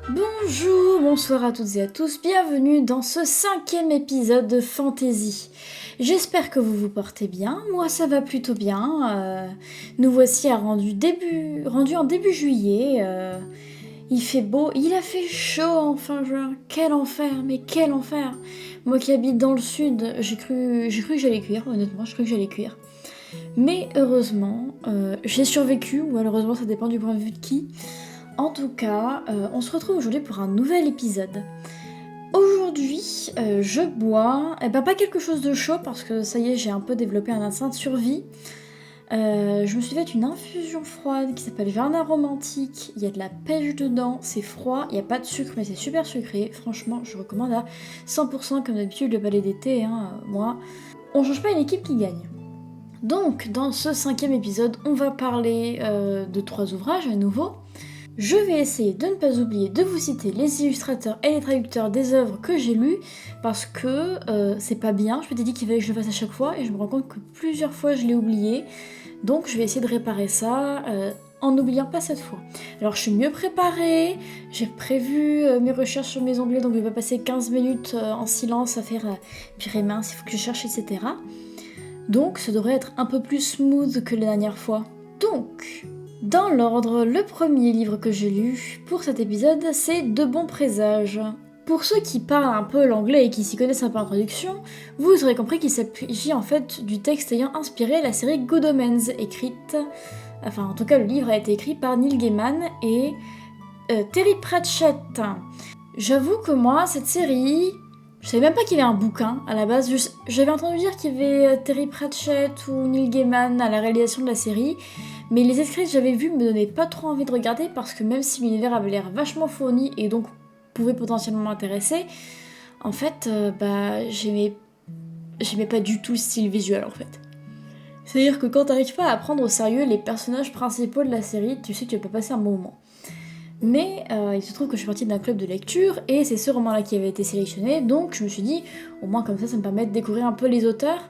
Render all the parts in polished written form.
Bonjour, bonsoir à toutes et à tous, bienvenue dans ce 5e épisode de Fantasy. J'espère que vous vous portez bien, moi ça va plutôt bien. Nous voici rendu en début juillet. Il fait beau, il a fait chaud en fin juin. Quel enfer, mais quel enfer. Moi qui habite dans le sud, j'ai cru que j'allais cuire, honnêtement, j'ai cru que j'allais cuire. Mais heureusement, j'ai survécu, ou malheureusement ça dépend du point de vue de qui. En tout cas, on se retrouve aujourd'hui pour un nouvel épisode. Aujourd'hui, je bois, pas quelque chose de chaud parce que ça y est, j'ai un peu développé un instinct de survie. Je me suis fait une infusion froide qui s'appelle Jardin Romantique. Il y a de la pêche dedans, c'est froid, il n'y a pas de sucre mais c'est super sucré. Franchement, je recommande à 100% comme d'habitude le palais d'été. Moi, on change pas une équipe qui gagne. Donc, dans ce 5e épisode, on va parler de 3 ouvrages à nouveau. Je vais essayer de ne pas oublier de vous citer les illustrateurs et les traducteurs des œuvres que j'ai lues, parce que c'est pas bien, je m'étais dit qu'il fallait que je le fasse à chaque fois, et je me rends compte que plusieurs fois je l'ai oublié, donc je vais essayer de réparer ça en n'oubliant pas cette fois. Alors je suis mieux préparée, j'ai prévu mes recherches sur mes onglets, donc je vais pas passer 15 minutes en silence à faire purée mince, il faut que je cherche, etc. Donc ça devrait être un peu plus smooth que la dernière fois. Donc, dans l'ordre, le premier livre que j'ai lu pour cet épisode, c'est De bons présages. Pour ceux qui parlent un peu l'anglais et qui s'y connaissent un peu en traduction, vous aurez compris qu'il s'agit en fait du texte ayant inspiré la série Good Omens, enfin en tout cas le livre a été écrit par Neil Gaiman et Terry Pratchett. J'avoue que moi, cette série, je savais même pas qu'il y avait un bouquin à la base, j'avais entendu dire qu'il y avait Terry Pratchett ou Neil Gaiman à la réalisation de la série, mais les extraits que j'avais vus me donnaient pas trop envie de regarder parce que même si l'univers avait l'air vachement fourni et donc pouvait potentiellement m'intéresser, en fait, j'aimais pas du tout le style visuel en fait. C'est-à-dire que quand t'arrives pas à prendre au sérieux les personnages principaux de la série, tu sais que tu vas pas passer un bon moment. Mais il se trouve que je suis partie d'un club de lecture et c'est ce roman-là qui avait été sélectionné, donc je me suis dit, au moins comme ça me permet de découvrir un peu les auteurs.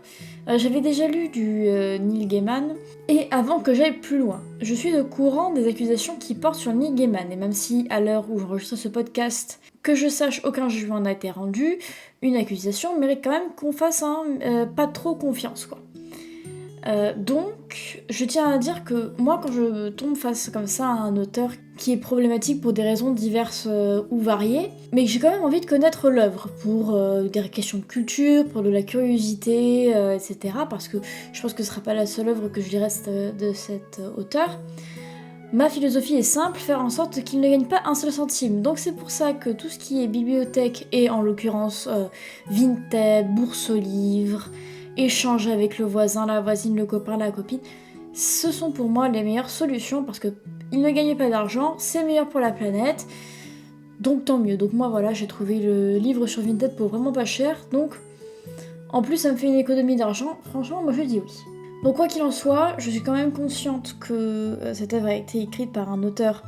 J'avais déjà lu du Neil Gaiman, et avant que j'aille plus loin, je suis au courant des accusations qui portent sur Neil Gaiman, et même si à l'heure où j'enregistre ce podcast, que je sache aucun jugement n'a été rendu, une accusation mérite quand même qu'on fasse pas trop confiance quoi. Donc, je tiens à dire que moi, quand je tombe face comme ça à un auteur qui est problématique pour des raisons diverses ou variées, mais que j'ai quand même envie de connaître l'œuvre pour des questions de culture, pour de la curiosité, etc. Parce que je pense que ce sera pas la seule œuvre que je lirai de cet auteur. Ma philosophie est simple, faire en sorte qu'il ne gagne pas un seul centime. Donc c'est pour ça que tout ce qui est bibliothèque et en l'occurrence Vinted, bourse aux livres, échanger avec le voisin, la voisine, le copain, la copine, ce sont pour moi les meilleures solutions parce que ils ne gagnent pas d'argent, c'est meilleur pour la planète, donc tant mieux. Donc moi voilà, j'ai trouvé le livre sur Vinted pour vraiment pas cher, donc en plus ça me fait une économie d'argent, franchement moi je dis oui. Donc quoi qu'il en soit, je suis quand même consciente que cette œuvre a été écrite par un auteur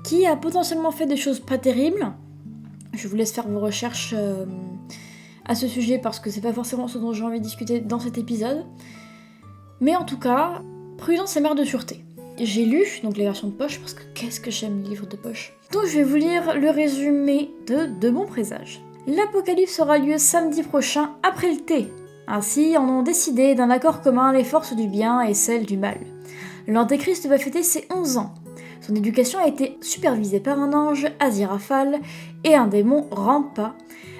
qui a potentiellement fait des choses pas terribles. Je vous laisse faire vos recherches à ce sujet parce que c'est pas forcément ce dont j'ai envie de discuter dans cet épisode. Mais en tout cas, prudence et mère de sûreté. J'ai lu donc les versions de poche parce que qu'est-ce que j'aime les livres de poche. Donc je vais vous lire le résumé de bons présages. L'apocalypse aura lieu samedi prochain après le thé. Ainsi en ont décidé d'un accord commun les forces du bien et celles du mal. L'Antéchrist va fêter ses 11 ans. Son éducation a été supervisée par un ange, Aziraphale, et un démon, Rampa,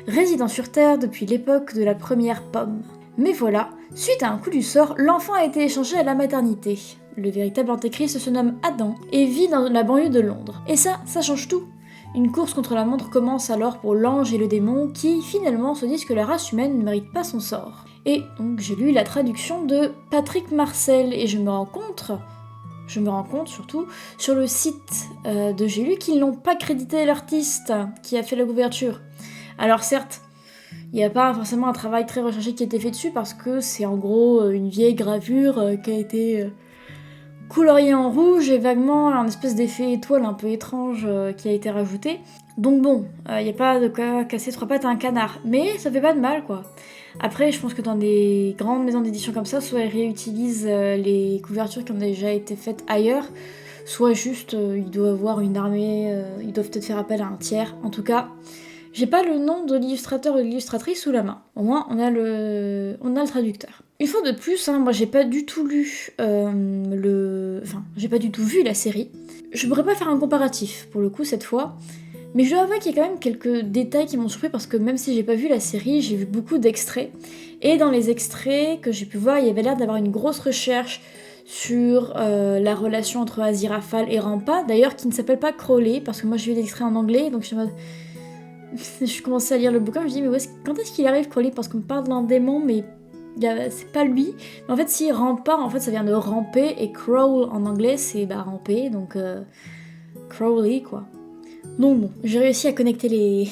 résidant sur Terre depuis l'époque de la première pomme. Mais voilà, suite à un coup du sort, l'enfant a été échangé à la maternité. Le véritable antéchrist se nomme Adam et vit dans la banlieue de Londres. Et ça change tout. Une course contre la montre commence alors pour l'ange et le démon qui finalement se disent que la race humaine ne mérite pas son sort. Et donc j'ai lu la traduction de Patrick Marcel et je me rends compte surtout sur le site de J'ai lu qu'ils n'ont pas crédité l'artiste qui a fait la couverture. Alors certes, il n'y a pas forcément un travail très recherché qui a été fait dessus parce que c'est en gros une vieille gravure qui a été coloriée en rouge et vaguement un espèce d'effet étoile un peu étrange qui a été rajouté. Donc bon, il n'y a pas de quoi casser 3 pattes à un canard, mais ça fait pas de mal quoi. Après, je pense que dans des grandes maisons d'édition comme ça, soit ils réutilisent les couvertures qui ont déjà été faites ailleurs, soit juste il doit avoir une armée, ils doivent peut-être faire appel à un tiers. En tout cas, j'ai pas le nom de l'illustrateur ou de l'illustratrice sous la main. Au moins, on a le traducteur. Une fois de plus, hein, moi j'ai pas du tout lu Enfin, j'ai pas du tout vu la série. Je pourrais pas faire un comparatif, pour le coup, cette fois. Mais je dois avouer qu'il y a quand même quelques détails qui m'ont surpris parce que même si j'ai pas vu la série, j'ai vu beaucoup d'extraits. Et dans les extraits que j'ai pu voir, il y avait l'air d'avoir une grosse recherche sur la relation entre Aziraphale et Rampa, d'ailleurs qui ne s'appelle pas Crowley, parce que moi j'ai vu l'extrait en anglais, donc je suis en mode... je commençais à lire le bouquin, je me dis mais quand est-ce qu'il arrive Crowley, parce qu'on me parle d'un démon, mais c'est pas lui. Mais en fait si Rampa, en fait ça vient de ramper, et crawl en anglais c'est ramper, donc Crowley quoi. Donc bon, j'ai réussi à connecter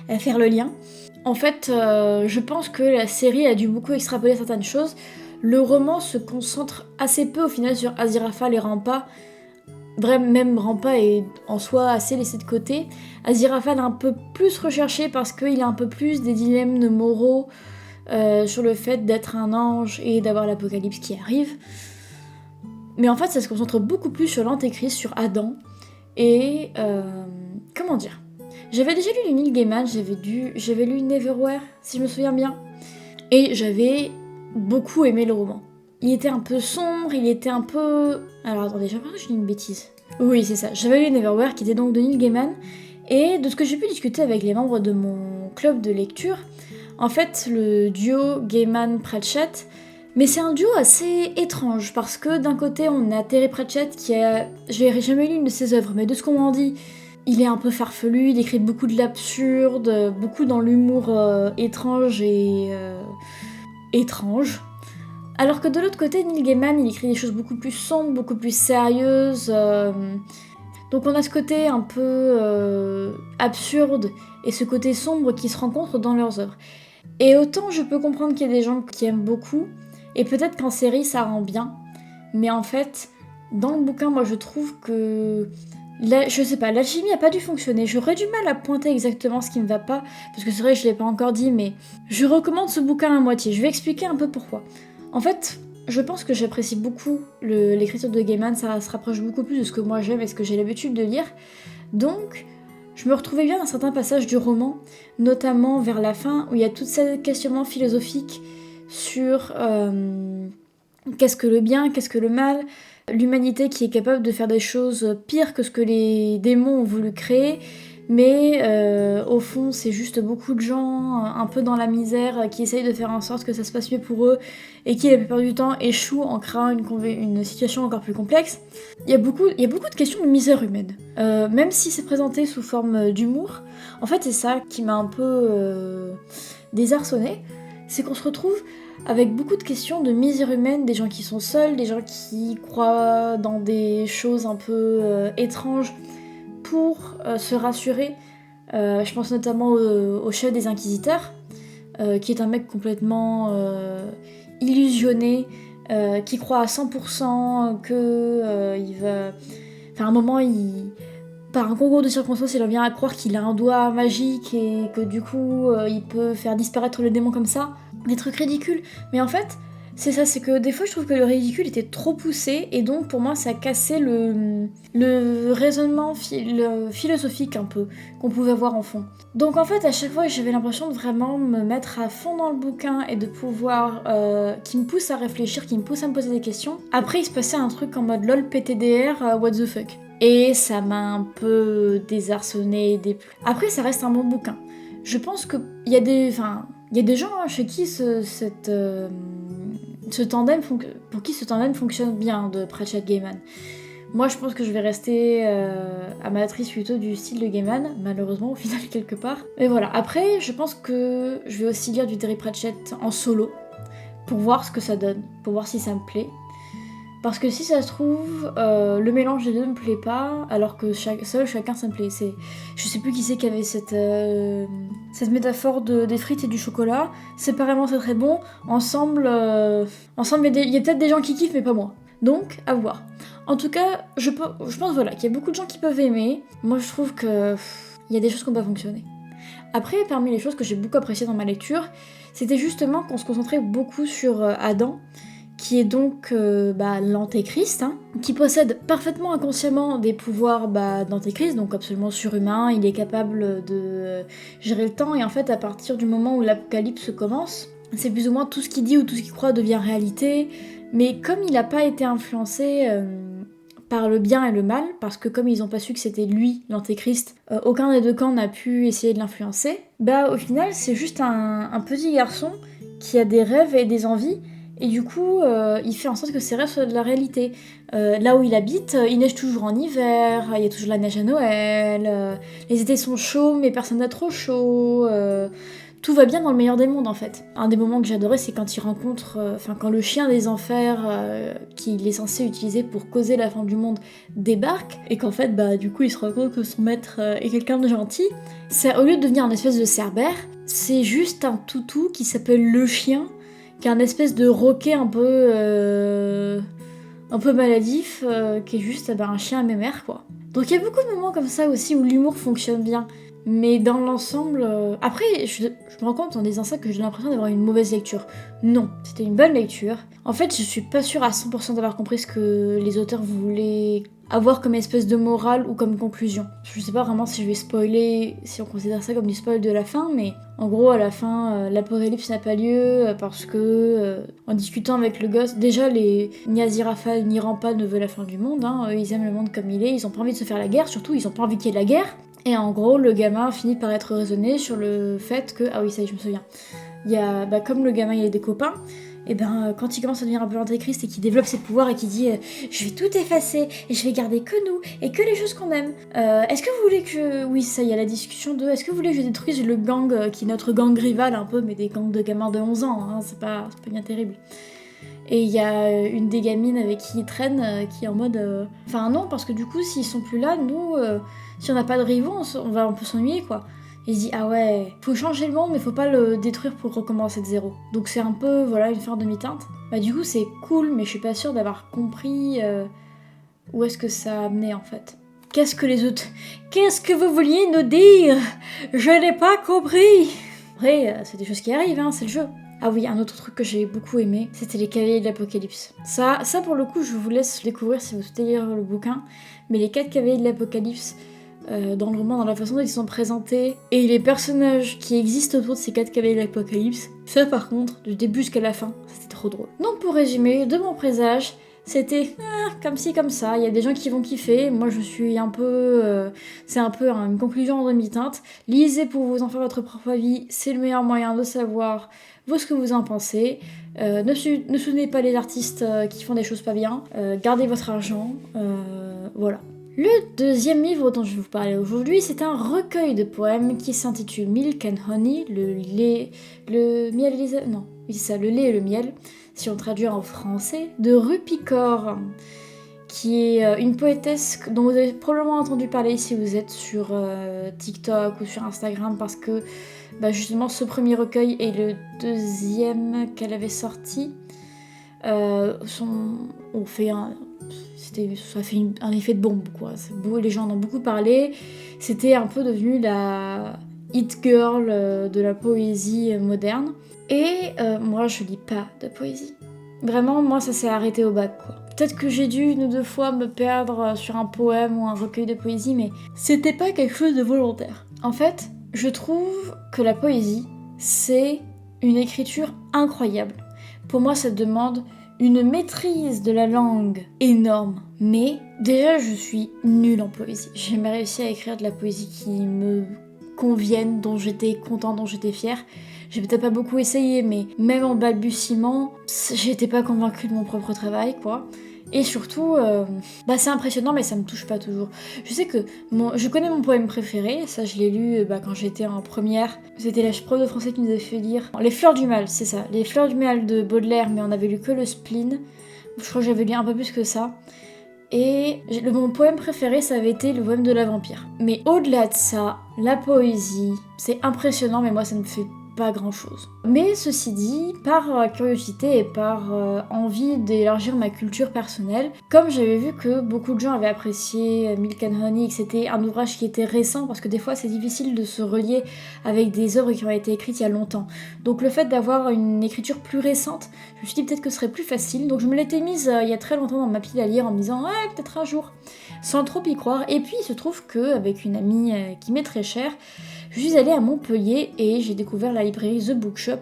à faire le lien. En fait, je pense que la série a dû beaucoup extrapoler certaines choses. Le roman se concentre assez peu au final sur Aziraphale et Rampa. Vraiment, même Rampa est en soi assez laissé de côté. Aziraphale est un peu plus recherché parce qu'il a un peu plus des dilemmes moraux sur le fait d'être un ange et d'avoir l'apocalypse qui arrive. Mais en fait, ça se concentre beaucoup plus sur l'antéchrist, sur Adam. Et... comment dire ? J'avais déjà lu du Neil Gaiman, j'avais lu Neverwhere, si je me souviens bien. Et j'avais beaucoup aimé le roman. Il était un peu sombre, il était un peu... Alors attendez, j'ai l'impression que je dis une bêtise. Oui, c'est ça. J'avais lu Neverwhere, qui était donc de Neil Gaiman. Et de ce que j'ai pu discuter avec les membres de mon club de lecture, en fait, le duo Gaiman-Pratchett, mais c'est un duo assez étrange, parce que d'un côté, on a Terry Pratchett qui a... J'ai jamais lu une de ses œuvres, mais de ce qu'on m'en dit, il est un peu farfelu, il écrit beaucoup de l'absurde, beaucoup dans l'humour étrange et... étrange. Alors que de l'autre côté, Neil Gaiman, il écrit des choses beaucoup plus sombres, beaucoup plus sérieuses. Donc on a ce côté un peu absurde et ce côté sombre qui se rencontrent dans leurs œuvres. Et autant je peux comprendre qu'il y a des gens qui aiment beaucoup, et peut-être qu'en série ça rend bien, mais en fait, dans le bouquin, moi je trouve que... je sais pas, l'alchimie a pas dû fonctionner. J'aurais du mal à pointer exactement ce qui me va pas, parce que c'est vrai que je l'ai pas encore dit, mais je recommande ce bouquin à moitié. Je vais expliquer un peu pourquoi. En fait, je pense que j'apprécie beaucoup l'écriture de Gaiman, ça se rapproche beaucoup plus de ce que moi j'aime et ce que j'ai l'habitude de lire. Donc, je me retrouvais bien dans certains passages du roman, notamment vers la fin, où il y a tous ces questionnements philosophiques sur qu'est-ce que le bien, qu'est-ce que le mal, l'humanité qui est capable de faire des choses pires que ce que les démons ont voulu créer, mais au fond c'est juste beaucoup de gens un peu dans la misère qui essayent de faire en sorte que ça se passe mieux pour eux et qui la plupart du temps échouent en créant une situation encore plus complexe. Il y a beaucoup de questions de misère humaine, même si c'est présenté sous forme d'humour. En fait c'est ça qui m'a un peu désarçonnée, c'est qu'on se retrouve avec beaucoup de questions de misère humaine, des gens qui sont seuls, des gens qui croient dans des choses un peu étranges pour se rassurer. Je pense notamment au chef des Inquisiteurs, qui est un mec complètement illusionné, qui croit à 100% que il va... Enfin, à un moment, par un concours de circonstances, il en vient à croire qu'il a un doigt magique et que du coup, il peut faire disparaître le démon comme ça. Des trucs ridicules. Mais en fait, c'est ça, c'est que des fois je trouve que le ridicule était trop poussé et donc pour moi ça cassait le raisonnement philosophique un peu qu'on pouvait avoir en fond. Donc en fait à chaque fois j'avais l'impression de vraiment me mettre à fond dans le bouquin et de pouvoir... qui me pousse à réfléchir, qui me pousse à me poser des questions. Après il se passait un truc en mode lol PTDR, what the fuck. Et ça m'a un peu désarçonné, déplu. Après ça reste un bon bouquin. Je pense qu'il y a des... Enfin, il y a des gens chez qui ce tandem pour qui ce tandem fonctionne bien de Pratchett Gaiman. Moi je pense que je vais rester amatrice plutôt du style de Gaiman, malheureusement au final quelque part. Mais voilà, après je pense que je vais aussi lire du Terry Pratchett en solo, pour voir ce que ça donne, pour voir si ça me plaît. Parce que si ça se trouve, le mélange des deux me plaît pas, alors que chacun ça me plaît. Je sais plus qui c'est qui avait cette métaphore des frites et du chocolat. Séparément c'est très bon, ensemble il y a peut-être des gens qui kiffent mais pas moi. Donc, à voir. En tout cas, je pense voilà, qu'il y a beaucoup de gens qui peuvent aimer. Moi je trouve que il y a des choses qui n'ont pas fonctionné. Après, parmi les choses que j'ai beaucoup appréciées dans ma lecture, c'était justement qu'on se concentrait beaucoup sur Adam, qui est donc l'antéchrist, hein, qui possède parfaitement inconsciemment des pouvoirs d'antéchrist, donc absolument surhumains. Il est capable de gérer le temps, et en fait, à partir du moment où l'apocalypse commence, c'est plus ou moins tout ce qu'il dit ou tout ce qu'il croit devient réalité. Mais comme il n'a pas été influencé par le bien et le mal, parce que comme ils n'ont pas su que c'était lui, l'antéchrist, aucun des deux camps n'a pu essayer de l'influencer, au final, c'est juste un petit garçon qui a des rêves et des envies, et du coup, il fait en sorte que ses rêves soient de la réalité. Là où il habite, il neige toujours en hiver, il y a toujours la neige à Noël, les étés sont chauds, mais personne n'a trop chaud. Tout va bien dans le meilleur des mondes en fait. Un des moments que j'adorais, c'est quand il rencontre, quand le chien des enfers qu'il est censé utiliser pour causer la fin du monde débarque, et qu'en fait, du coup, il se rend compte que son maître est quelqu'un de gentil. Ça, au lieu de devenir une espèce de cerbère, c'est juste un toutou qui s'appelle le chien, qui est un espèce de roquet un peu maladif, qui est juste un chien mémère quoi. Donc il y a beaucoup de moments comme ça aussi où l'humour fonctionne bien. Mais dans l'ensemble... Après, je me rends compte en disant ça que j'ai l'impression d'avoir une mauvaise lecture. Non, c'était une bonne lecture. En fait, je suis pas sûre à 100% d'avoir compris ce que les auteurs voulaient avoir comme espèce de morale ou comme conclusion. Je sais pas vraiment si je vais spoiler, si on considère ça comme du spoil de la fin, mais en gros, à la fin, l'apocalypse n'a pas lieu parce que, en discutant avec le gosse, déjà, ni Aziraphale ni Rampa ne veulent la fin du monde, hein. Eux, ils aiment le monde comme il est, ils ont pas envie de se faire la guerre, surtout, ils ont pas envie qu'il y ait de la guerre. Et en gros, le gamin finit par être raisonné sur le fait que... Ah oui, ça y est, je me souviens. Il y a, comme le gamin, il a des copains, et quand il commence à devenir un peu l'antéchrist et qu'il développe ses pouvoirs et qu'il dit je vais tout effacer et je vais garder que nous et que les choses qu'on aime. Est-ce que vous voulez que... Oui, ça, il y a la discussion de... Est-ce que vous voulez que je détruise le gang qui est notre gang rival un peu, mais des gangs de gamins de 11 ans, hein, c'est pas bien terrible. Et il y a une des gamines avec qui il traîne qui est en mode... Enfin non, parce que du coup, s'ils sont plus là, nous, si on n'a pas de rivaux, on peut s'ennuyer, quoi. Et il se dit, ah ouais, faut changer le monde, mais faut pas le détruire pour recommencer de zéro. Donc c'est un peu, une fin demi-teinte. Du coup, c'est cool, mais je suis pas sûre d'avoir compris où est-ce que ça a amené, en fait. Qu'est-ce que vous vouliez nous dire? Je n'ai pas compris. Après, c'est des choses qui arrivent, hein, c'est le jeu. Ah oui, un autre truc que j'ai beaucoup aimé, c'était les cavaliers de l'Apocalypse. Ça pour le coup, je vous laisse découvrir si vous souhaitez lire le bouquin, mais les 4 cavaliers de l'Apocalypse, dans le roman, dans la façon dont ils sont présentés, et les personnages qui existent autour de ces 4 cavaliers de l'Apocalypse, ça par contre, du début jusqu'à la fin, c'était trop drôle. Donc pour résumer, de mon présage, c'était comme ci, comme ça, il y a des gens qui vont kiffer, moi je suis un peu... c'est un peu une conclusion en demi-teinte. Lisez pour vous en faire votre propre avis, c'est le meilleur moyen de savoir ce que vous en pensez. Ne soutenez pas les artistes qui font des choses pas bien, gardez votre argent, voilà. Le deuxième livre dont je vais vous parler aujourd'hui, c'est un recueil de poèmes qui s'intitule Milk and Honey, le lait et le miel, si on traduit en français, de Rupi Kaur, qui est une poétesse dont vous avez probablement entendu parler si vous êtes sur TikTok ou sur Instagram, parce que justement ce premier recueil et le deuxième qu'elle avait sorti ça fait un effet de bombe, quoi. Les gens en ont beaucoup parlé. C'était un peu devenu la hit girl de la poésie moderne. Et moi, je lis pas de poésie. Vraiment, moi, ça s'est arrêté au bac, quoi. Peut-être que j'ai dû une ou deux fois me perdre sur un poème ou un recueil de poésie, mais c'était pas quelque chose de volontaire. En fait, je trouve que la poésie, c'est une écriture incroyable. Pour moi, ça demande une maîtrise de la langue énorme. Mais déjà, je suis nulle en poésie. J'ai jamais réussi à écrire de la poésie qui me convienne, dont j'étais contente, dont j'étais fière. J'ai peut-être pas beaucoup essayé, mais même en balbutiement, j'étais pas convaincue de mon propre travail, quoi. Et surtout, c'est impressionnant, mais ça me touche pas toujours. Je sais que je connais mon poème préféré, ça je l'ai lu quand j'étais en première. C'était la prof de français qui nous avait fait lire Les Fleurs du Mal, c'est ça. Les Fleurs du Mal de Baudelaire, mais on avait lu que le spleen. Je crois que j'avais lu un peu plus que ça. Et mon poème préféré, ça avait été le poème de la vampire. Mais au-delà de ça, la poésie, c'est impressionnant, mais moi ça me fait pas grand chose. Mais ceci dit, par curiosité et par envie d'élargir ma culture personnelle, comme j'avais vu que beaucoup de gens avaient apprécié Milk and Honey, que c'était un ouvrage qui était récent, parce que des fois c'est difficile de se relier avec des œuvres qui ont été écrites il y a longtemps. Donc le fait d'avoir une écriture plus récente, je me suis dit peut-être que ce serait plus facile, donc je me l'étais mise il y a très longtemps dans ma pile à lire en me disant ouais, peut-être un jour, sans trop y croire. Et puis il se trouve qu'avec une amie qui m'est très chère, je suis allée à Montpellier et j'ai découvert la librairie The Bookshop,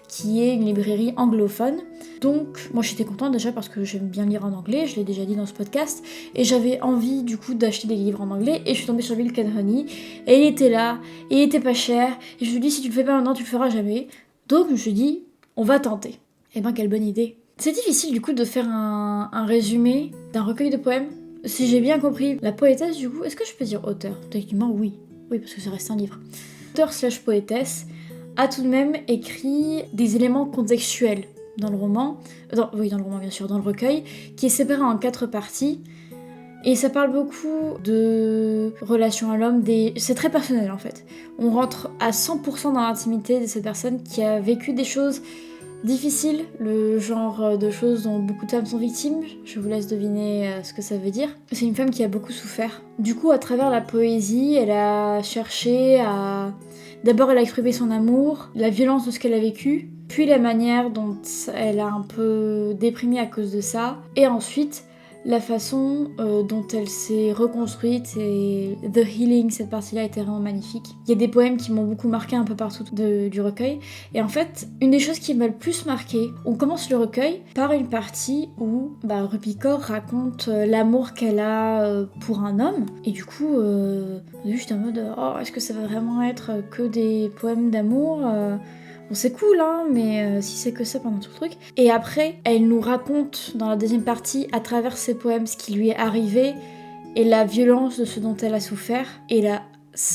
qui est une librairie anglophone. Donc moi j'étais contente déjà parce que j'aime bien lire en anglais, je l'ai déjà dit dans ce podcast, et j'avais envie du coup d'acheter des livres en anglais, et je suis tombée sur Milk and Honey, et il était là, et il était pas cher, et je me suis dit si tu le fais pas maintenant tu le feras jamais. Donc je me suis dit on va tenter. Et ben quelle bonne idée. C'est difficile du coup de faire un résumé d'un recueil de poèmes. Si j'ai bien compris, la poétesse du coup, est-ce que je peux dire auteur? Techniquement oui. Oui, parce que ça reste un livre. Auteur/poétesse a tout de même écrit des éléments contextuels dans le roman, dans le roman bien sûr, dans le recueil, qui est séparé en 4 parties. Et ça parle beaucoup de relations à l'homme, c'est très personnel en fait. On rentre à 100% dans l'intimité de cette personne qui a vécu des choses difficiles, le genre de choses dont beaucoup de femmes sont victimes. Je vous laisse deviner ce que ça veut dire. C'est une femme qui a beaucoup souffert. Du coup, à travers la poésie, elle a cherché à... D'abord, elle a exprimé son amour, la violence de ce qu'elle a vécu, puis la manière dont elle a un peu déprimé à cause de ça, et ensuite la façon dont elle s'est reconstruite, et The Healing, cette partie-là était vraiment magnifique. Il y a des poèmes qui m'ont beaucoup marqué un peu partout du recueil, et en fait, une des choses qui m'a le plus marqué, on commence le recueil par une partie où Rupi Kaur raconte l'amour qu'elle a pour un homme, et du coup, on est juste en mode oh, est-ce que ça va vraiment être que des poèmes d'amour Bon, c'est cool, hein, mais si c'est que ça pendant tout le truc. Et après, elle nous raconte dans la deuxième partie, à travers ses poèmes, ce qui lui est arrivé et la violence de ce dont elle a souffert. Et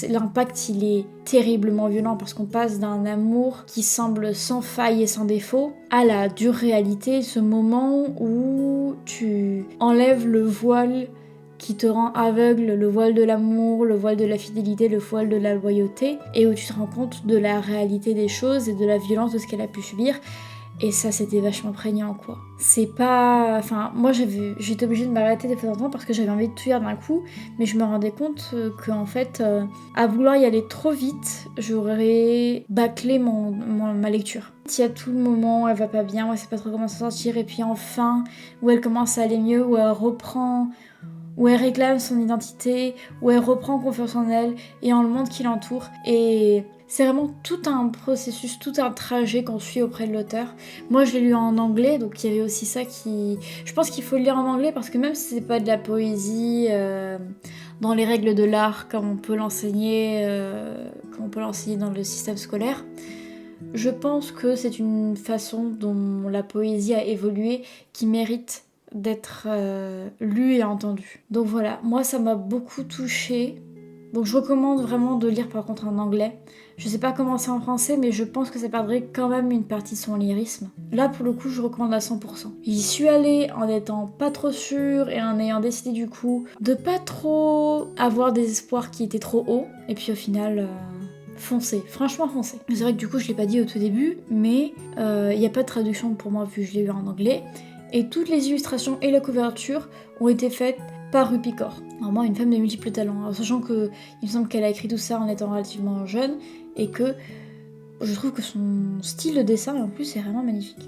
l'impact, il est terriblement violent parce qu'on passe d'un amour qui semble sans faille et sans défaut à la dure réalité, ce moment où tu enlèves le voile qui te rend aveugle, le voile de l'amour, le voile de la fidélité, le voile de la loyauté, et où tu te rends compte de la réalité des choses et de la violence de ce qu'elle a pu subir. Et ça, c'était vachement prégnant, quoi. C'est pas... Enfin, moi, j'étais obligée de m'arrêter de temps en temps parce que j'avais envie de tout lire d'un coup, mais je me rendais compte qu'en fait, à vouloir y aller trop vite, j'aurais bâclé ma lecture. Il y a tout le moment où elle va pas bien, où elle sait pas trop comment s'en sortir, et puis enfin, où elle commence à aller mieux, où elle reprend... où elle réclame son identité, où elle reprend confiance en elle et en le monde qui l'entoure. Et c'est vraiment tout un processus, tout un trajet qu'on suit auprès de l'auteur. Moi, je l'ai lu en anglais, donc il y avait aussi ça qui... Je pense qu'il faut le lire en anglais parce que même si c'est pas de la poésie dans les règles de l'art comme on peut l'enseigner dans le système scolaire, je pense que c'est une façon dont la poésie a évolué qui mérite d'être lu et entendu. Donc voilà, moi ça m'a beaucoup touchée. Donc je recommande vraiment de lire par contre en anglais. Je sais pas comment c'est en français, mais je pense que ça perdrait quand même une partie de son lyrisme. Là pour le coup je recommande à 100%. J'y suis allée en étant pas trop sûre et en ayant décidé du coup de pas trop avoir des espoirs qui étaient trop hauts. Et puis au final... foncez, franchement foncez. C'est vrai que du coup je l'ai pas dit au tout début, mais il n'y a pas de traduction pour moi vu que je l'ai lu en anglais. Et toutes les illustrations et la couverture ont été faites par Rupi Kaur. Vraiment une femme de multiples talents. Alors, sachant que il me semble qu'elle a écrit tout ça en étant relativement jeune et que je trouve que son style de dessin en plus est vraiment magnifique.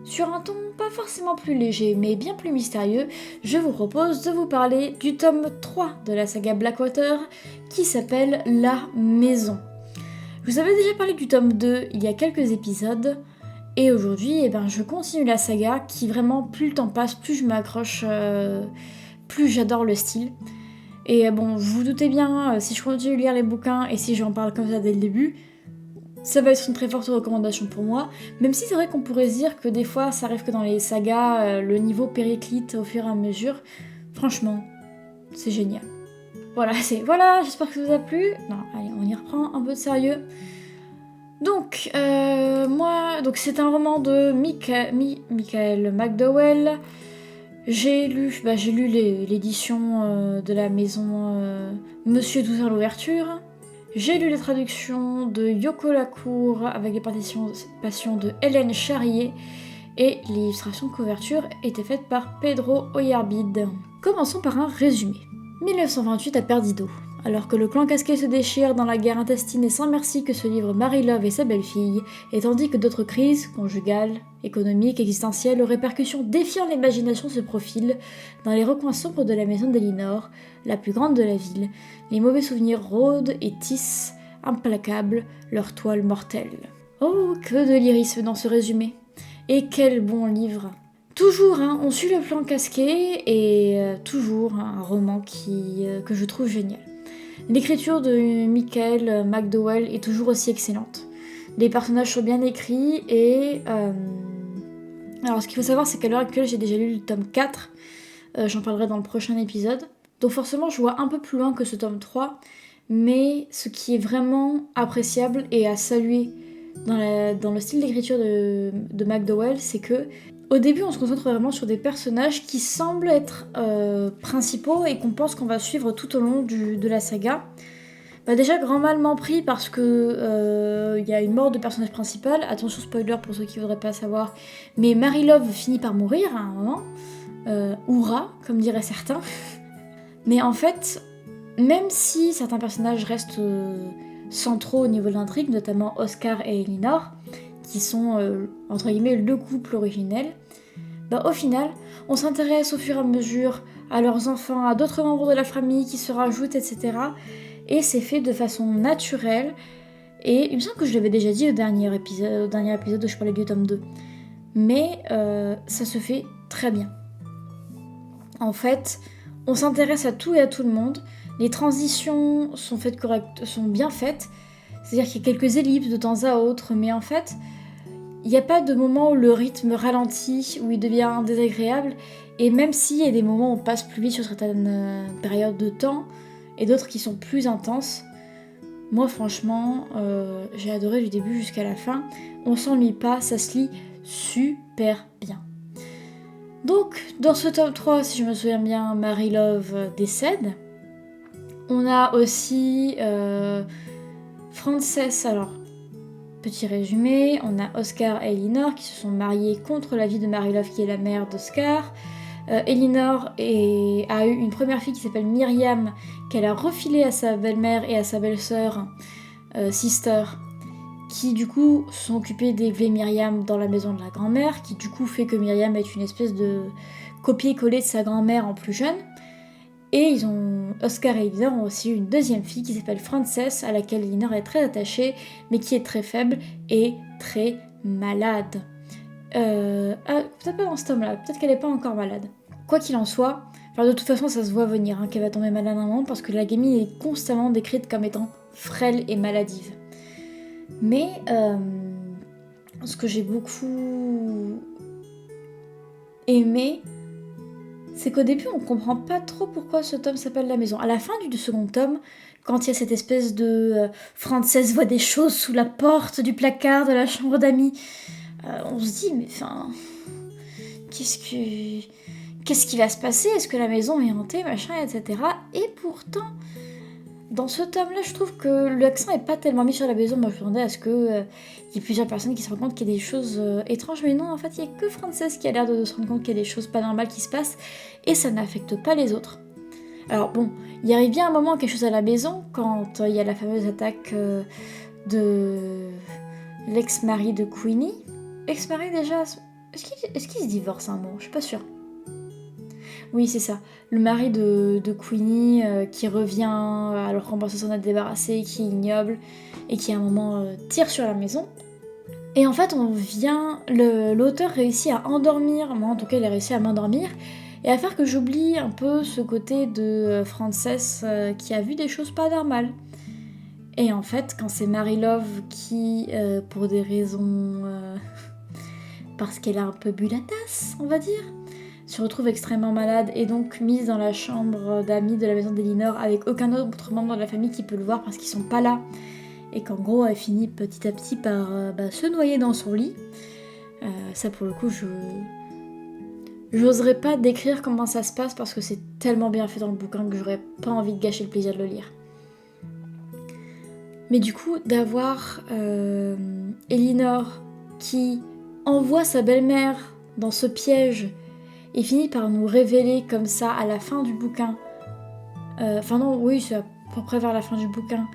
Sur un ton pas forcément plus léger mais bien plus mystérieux, je vous propose de vous parler du tome 3 de la saga Blackwater qui s'appelle La Maison. Je vous avais déjà parlé du tome 2 il y a quelques épisodes. Et aujourd'hui, je continue la saga qui vraiment, plus le temps passe, plus je m'accroche, plus j'adore le style. Et bon, vous vous doutez bien, si je continue de lire les bouquins et si j'en parle comme ça dès le début, ça va être une très forte recommandation pour moi. Même si c'est vrai qu'on pourrait se dire que des fois, ça arrive que dans les sagas, le niveau périclite au fur et à mesure. Franchement, c'est génial. Voilà, j'espère que ça vous a plu. Non, allez, on y reprend un peu de sérieux. Donc, donc c'est un roman de Michael McDowell. J'ai lu l'édition de la maison Monsieur Toussaint l'ouverture. J'ai lu les traductions de Yoko Lacour avec les participations de Hélène Charrier et l'illustration de couverture était faite par Pedro Oyarbide. Commençons par un résumé. 1928 à Perdido. Alors que le clan casqué se déchire dans la guerre intestine et sans merci que se livrent Marie-Love et sa belle-fille, et tandis que d'autres crises, conjugales, économiques, existentielles, aux répercussions défiant l'imagination se profilent, dans les recoins sombres de la maison d'Elinor, la plus grande de la ville, les mauvais souvenirs rôdent et tissent, implacables, leur toile mortelle. Oh, que de lyrisme dans ce résumé! Et quel bon livre! Toujours, on suit le plan casqué et toujours un roman que je trouve génial. L'écriture de Michael McDowell est toujours aussi excellente. Les personnages sont bien écrits et... Alors ce qu'il faut savoir c'est qu'à l'heure actuelle j'ai déjà lu le tome 4, j'en parlerai dans le prochain épisode. Donc forcément je vois un peu plus loin que ce tome 3, mais ce qui est vraiment appréciable et à saluer dans le style d'écriture de McDowell, c'est que au début, on se concentre vraiment sur des personnages qui semblent être principaux et qu'on pense qu'on va suivre tout au long de la saga. Déjà, grand mal m'en pris parce que y a une mort de personnage principal. Attention, spoiler pour ceux qui voudraient pas savoir. Mais Marie-Love finit par mourir à un moment. Hourra, comme diraient certains. Mais en fait, même si certains personnages restent centraux au niveau de l'intrigue, notamment Oscar et Elinor, qui sont, entre guillemets, le couple originel, au final, on s'intéresse au fur et à mesure à leurs enfants, à d'autres membres de la famille qui se rajoutent, etc. Et c'est fait de façon naturelle. Et il me semble que je l'avais déjà dit au dernier épisode où je parlais du tome 2. Mais ça se fait très bien. En fait, on s'intéresse à tout et à tout le monde. Les transitions sont bien faites. C'est-à-dire qu'il y a quelques ellipses de temps à autre, mais en fait, il n'y a pas de moment où le rythme ralentit, où il devient désagréable, et même s'il y a des moments où on passe plus vite sur certaines périodes de temps, et d'autres qui sont plus intenses, moi franchement, j'ai adoré du début jusqu'à la fin. On s'ennuie pas, ça se lit super bien. Donc, dans ce tome 3, si je me souviens bien, Marie-Love décède. On a aussi Frances, alors, petit résumé, on a Oscar et Elinor qui se sont mariés contre l'avis de Marie-Love qui est la mère d'Oscar. Elinor a eu une première fille qui s'appelle Myriam, qu'elle a refilée à sa belle-mère et à sa belle-sœur, Sister, qui du coup se sont occupées d'élever Myriam dans la maison de la grand-mère, qui du coup fait que Myriam est une espèce de copier-coller de sa grand-mère en plus jeune. Et Oscar et Elinor ont aussi eu une deuxième fille qui s'appelle Frances, à laquelle Elinor est très attachée, mais qui est très faible et très malade. Peut-être pas dans ce tome-là, peut-être qu'elle n'est pas encore malade. Quoi qu'il en soit, de toute façon ça se voit venir qu'elle va tomber malade un moment, parce que la gamine est constamment décrite comme étant frêle et maladive. Mais ce que j'ai beaucoup aimé, c'est qu'au début on comprend pas trop pourquoi ce tome s'appelle La Maison. À la fin du second tome, quand il y a cette espèce de Frances voit des choses sous la porte du placard de la chambre d'amis, on se dit mais enfin, qu'est-ce qui va se passer? Est-ce que la maison est hantée, machin, etc. Et pourtant, dans ce tome-là, je trouve que l'accent est pas tellement mis sur la maison. Moi, je m'attendais à ce qu'il y ait plusieurs personnes qui se rendent compte qu'il y a des choses étranges, mais non, en fait, il y a que Frances qui a l'air de se rendre compte qu'il y a des choses pas normales qui se passent, et ça n'affecte pas les autres. Alors bon, il arrive bien un moment quelque chose à la maison, quand il y a la fameuse attaque de l'ex-mari de Queenie. Ex-mari déjà, est-ce qu'il se divorce un moment? Je suis pas sûre. Oui, c'est ça. Le mari de Queenie qui revient alors qu'on pensait s'en être débarrassé, qui est ignoble et qui à un moment tire sur la maison. Et en fait, l'auteur réussit à endormir, moi en tout cas il a réussi à m'endormir, et à faire que j'oublie un peu ce côté de Frances qui a vu des choses pas normales. Et en fait, quand c'est Marie-Love qui, pour des raisons... parce qu'elle a un peu bu la tasse, on va dire, se retrouve extrêmement malade et donc mise dans la chambre d'amis de la maison d'Elinor avec aucun autre membre de la famille qui peut le voir parce qu'ils sont pas là, et qu'en gros elle finit petit à petit par se noyer dans son lit. Ça pour le coup, j'oserais pas décrire comment ça se passe parce que c'est tellement bien fait dans le bouquin que j'aurais pas envie de gâcher le plaisir de le lire. Mais du coup, d'avoir Elinor qui envoie sa belle-mère dans ce piège et finit par nous révéler comme ça à la fin du bouquin, enfin non, oui, c'est à peu près vers la fin du bouquin,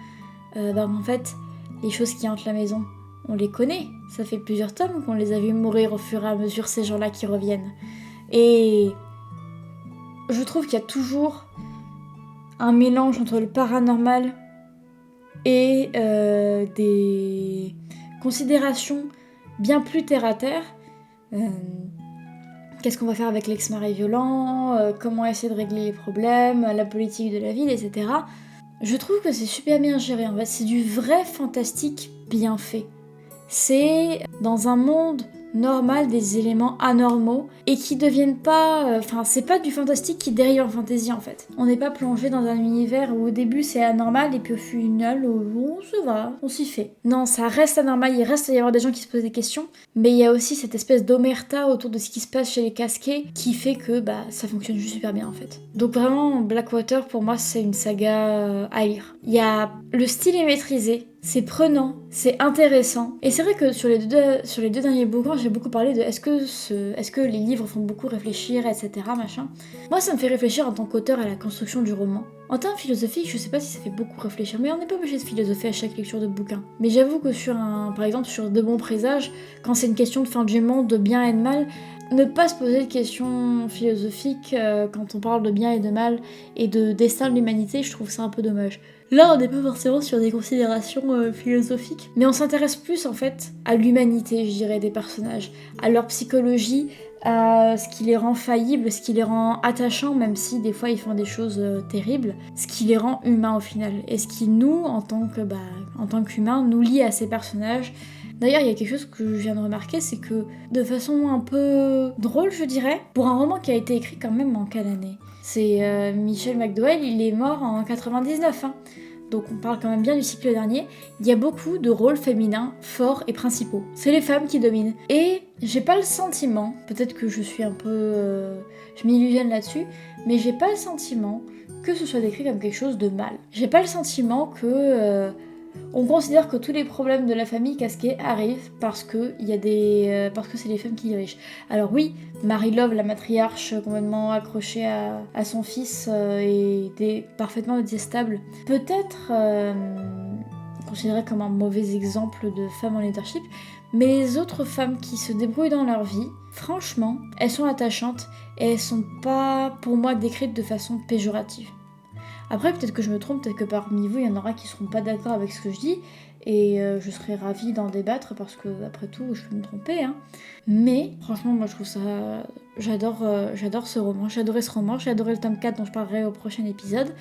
en fait, les choses qui hantent la maison, on les connaît. Ça fait plusieurs tomes qu'on les a vus mourir au fur et à mesure, ces gens-là qui reviennent. Et je trouve qu'il y a toujours un mélange entre le paranormal et des considérations bien plus terre-à-terre. Qu'est-ce qu'on va faire avec l'ex-mari violent, comment essayer de régler les problèmes, la politique de la ville, etc. Je trouve que c'est super bien géré, en fait. C'est du vrai fantastique bien fait. C'est dans un monde normal des éléments anormaux et qui deviennent pas... Enfin, c'est pas du fantastique qui dérive en fantasy, en fait. On n'est pas plongé dans un univers où au début c'est anormal et puis au final, bon, ça va, on s'y fait. Non, ça reste anormal, il reste à y avoir des gens qui se posent des questions, mais il y a aussi cette espèce d'omerta autour de ce qui se passe chez les casquets qui fait que ça fonctionne juste super bien, en fait. Donc vraiment, Blackwater, pour moi, c'est une saga à lire. Le style est maîtrisé, c'est prenant, c'est intéressant. Et c'est vrai que sur les deux derniers bouquins, j'ai beaucoup parlé de est-ce que les livres font beaucoup réfléchir, etc. machin. Moi, ça me fait réfléchir en tant qu'auteur à la construction du roman. En termes philosophiques, je sais pas si ça fait beaucoup réfléchir, mais on n'est pas obligé de philosopher à chaque lecture de bouquin. Mais j'avoue que par exemple, sur De bons présages, quand c'est une question de fin du monde, de bien et de mal, ne pas se poser de questions philosophiques quand on parle de bien et de mal et de destin de l'humanité, je trouve ça un peu dommage. Là, on n'est pas forcément sur des considérations philosophiques, mais on s'intéresse plus en fait à l'humanité, je dirais, des personnages, à leur psychologie, à ce qui les rend faillibles, ce qui les rend attachants, même si des fois ils font des choses terribles, ce qui les rend humains au final, et ce qui nous, en tant qu'humains, nous lie à ces personnages. D'ailleurs, il y a quelque chose que je viens de remarquer, c'est que de façon un peu drôle, je dirais, pour un roman qui a été écrit quand même en quelle année ? C'est Michel McDowell, il est mort en 99, hein. Donc on parle quand même bien du siècle dernier. Il y a beaucoup de rôles féminins forts et principaux. C'est les femmes qui dominent. Et j'ai pas le sentiment, peut-être que je suis un peu... je m'illusionne là-dessus, mais j'ai pas le sentiment que ce soit décrit comme quelque chose de mal. J'ai pas le sentiment que... on considère que tous les problèmes de la famille casquée arrivent parce que c'est les femmes qui dirigent. Alors oui, Mary Love, la matriarche complètement accrochée à son fils, est parfaitement détestable. Peut-être considérée comme un mauvais exemple de femme en leadership, mais les autres femmes qui se débrouillent dans leur vie, franchement, elles sont attachantes et elles sont pas, pour moi, décrites de façon péjorative. Après, peut-être que je me trompe, peut-être que parmi vous, il y en aura qui seront pas d'accord avec ce que je dis, et je serais ravie d'en débattre parce que, après tout, je peux me tromper, hein. Mais, franchement, moi je trouve ça... J'adore ce roman, j'ai adoré ce roman, j'ai adoré le tome 4 dont je parlerai au prochain épisode,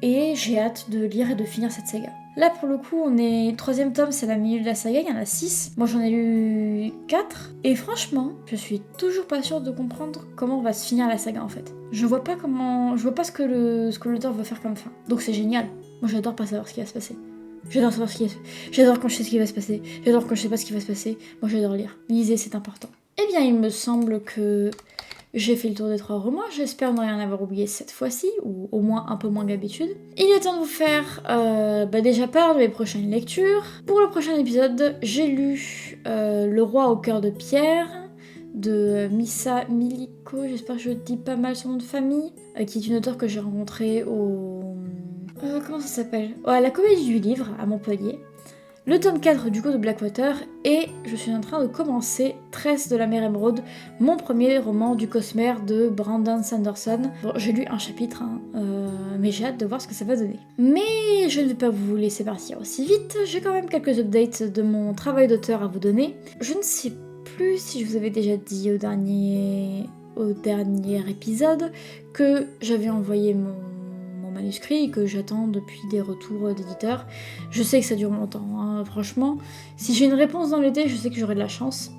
et j'ai hâte de lire et de finir cette saga. Là, pour le coup, on est... Troisième tome, c'est la milieu de la saga, il y en a 6. Moi, j'en ai lu 4. Et franchement, je suis toujours pas sûre de comprendre comment va se finir la saga, en fait. Je vois pas ce que l'auteur veut faire comme fin. Donc c'est génial. Moi, j'adore pas savoir ce qui va se passer. J'adore quand je sais ce qui va se passer. J'adore quand je sais pas ce qui va se passer. Moi, j'adore lire. Lisez, c'est important. Eh bien, il me semble que... j'ai fait le tour des 3 romans, j'espère ne rien avoir oublié cette fois-ci, ou au moins un peu moins d'habitude. Il est temps de vous faire déjà part de mes prochaines lectures. Pour le prochain épisode, j'ai lu Le roi au cœur de pierre de Missa Miliko, j'espère que je dis pas mal son nom de famille, qui est une auteure que j'ai rencontrée comment ça s'appelle ? À la Comédie du Livre, à Montpellier. Le tome 4 du coup de Blackwater, et je suis en train de commencer Tresse de la mer émeraude, mon premier roman du Cosmere de Brandon Sanderson. Bon, j'ai lu un chapitre, mais j'ai hâte de voir ce que ça va donner. Mais je ne vais pas vous laisser partir aussi vite, j'ai quand même quelques updates de mon travail d'auteur à vous donner. Je ne sais plus si je vous avais déjà dit au dernier épisode que j'avais envoyé mon manuscrit et que j'attends depuis des retours d'éditeurs. Je sais que ça dure longtemps, hein, franchement. Si j'ai une réponse dans l'été, je sais que j'aurai de la chance.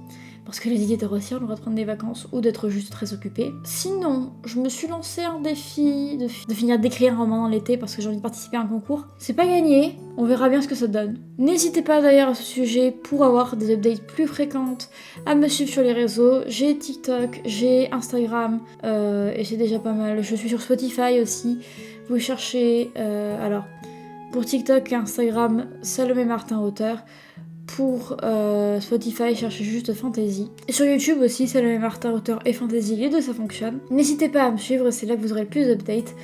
Parce que les éditeurs aussi ont le droit de prendre des vacances ou d'être juste très occupés. Sinon, je me suis lancé un défi de finir d'écrire un roman dans l'été parce que j'ai envie de participer à un concours. C'est pas gagné, on verra bien ce que ça donne. N'hésitez pas d'ailleurs à ce sujet pour avoir des updates plus fréquentes à me suivre sur les réseaux. J'ai TikTok, j'ai Instagram et c'est déjà pas mal. Je suis sur Spotify aussi. Vous cherchez... Pour TikTok et Instagram, Salomé Martin auteur. Pour Spotify, cherchez juste Fantasy. Et sur YouTube aussi, Salomé Martin auteur et Fantasy, les deux ça fonctionne. N'hésitez pas à me suivre, c'est là que vous aurez le plus d'updates.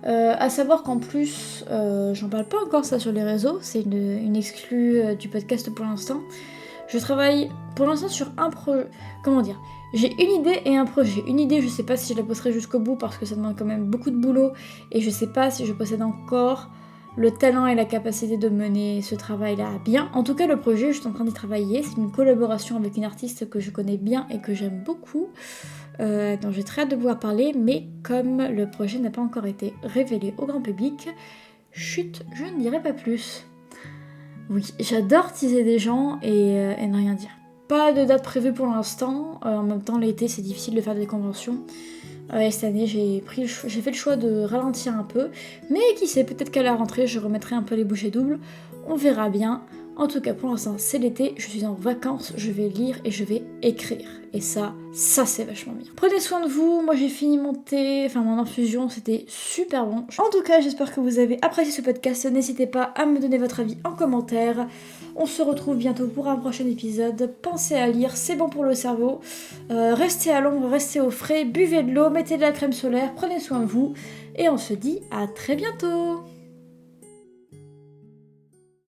À savoir qu'en plus, j'en parle pas encore ça sur les réseaux, c'est une exclue du podcast pour l'instant. Je travaille pour l'instant sur un projet. Comment dire ? J'ai une idée et un projet. Une idée, je sais pas si je la pousserai jusqu'au bout parce que ça demande quand même beaucoup de boulot et je sais pas si je possède encore le talent et la capacité de mener ce travail-là à bien. En tout cas, le projet, je suis en train d'y travailler. C'est une collaboration avec une artiste que je connais bien et que j'aime beaucoup. Donc j'ai très hâte de pouvoir parler, mais comme le projet n'a pas encore été révélé au grand public, chut, je ne dirai pas plus. Oui, j'adore teaser des gens et ne rien dire. Pas de date prévue pour l'instant. En même temps, l'été, c'est difficile de faire des conventions. Et cette année, j'ai fait le choix de ralentir un peu. Mais qui sait, peut-être qu'à la rentrée, je remettrai un peu les bouchées doubles. On verra bien. En tout cas, pour l'instant, c'est l'été, je suis en vacances, je vais lire et je vais écrire. Et ça c'est vachement bien. Prenez soin de vous, moi j'ai fini mon thé, mon infusion, c'était super bon. En tout cas, j'espère que vous avez apprécié ce podcast. N'hésitez pas à me donner votre avis en commentaire. On se retrouve bientôt pour un prochain épisode. Pensez à lire, c'est bon pour le cerveau. Restez à l'ombre, restez au frais, buvez de l'eau, mettez de la crème solaire, prenez soin de vous. Et on se dit à très bientôt.